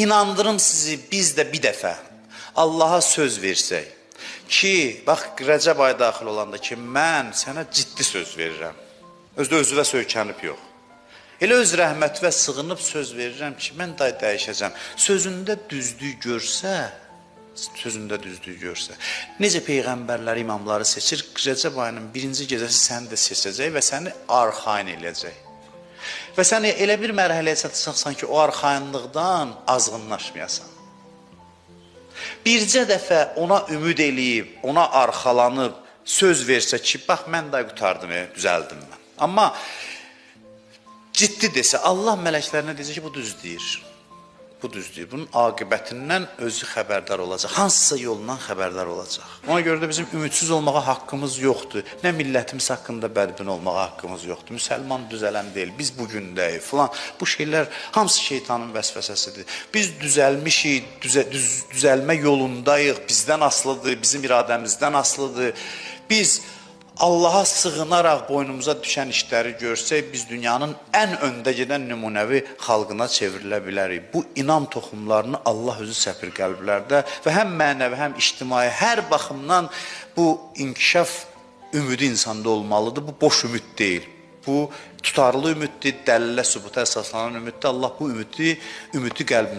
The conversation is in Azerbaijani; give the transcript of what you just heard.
İnandırım sizi, biz də bir dəfə Allaha söz versək ki, bax Rəcəb ayı daxil olanda ki, mən sənə ciddi söz verirəm. Özdə özüvə söykənib yox. Elə öz rəhmətivə sığınıb söz verirəm ki, mən dəyişəcəm. Sözündə düzdüyü görsə, necə peyğəmbərləri, imamları seçir, Rəcəb ayının birinci gecəsi səni də seçəcək və səni arxain eləyəcək. Və səni elə bir mərhələyə çatacaqsan ki, o arxainlıqdan azğınlaşmayasan. Bircə dəfə ona ümid eləyib, ona arxalanıb, söz versə ki, bax mən də qutardım, düzəldim mən. Amma ciddi desə, Allah mələklərinə deyəcək ki, bu düz deyir. Bu düz deyir. Bunun aqibətindən özü xəbərdar olacaq. Hansısa yolundan xəbərdar olacaq. Ona görə də bizim ümidsiz olmağa haqqımız yoxdur. Nə millətimiz haqqında bədbin olmağa haqqımız yoxdur. Müsəlman düzələn deyil, biz bugündəyik filan. Bu şeylər hamısı şeytanın vəsvəsəsidir. Biz düzəlmişik, düzəlmə yolundayıq. Bizdən asılıdır, bizim iradəmizdən asılıdır. Biz Allaha sığınaraq boynumuza düşən işləri görsək, biz dünyanın ən öndə gedən nümunəvi xalqına çevrilə bilərik. Bu inam toxumlarını Allah özü səpir qəlblərdə və həm mənəvi, həm ictimai, hər baxımdan bu inkişaf ümidi insanda olmalıdır. Bu boş ümid deyil. Bu tutarlı ümiddir, dəlilə, sübuta əsaslanan ümiddir. Allah bu ümidi qəlbimizdə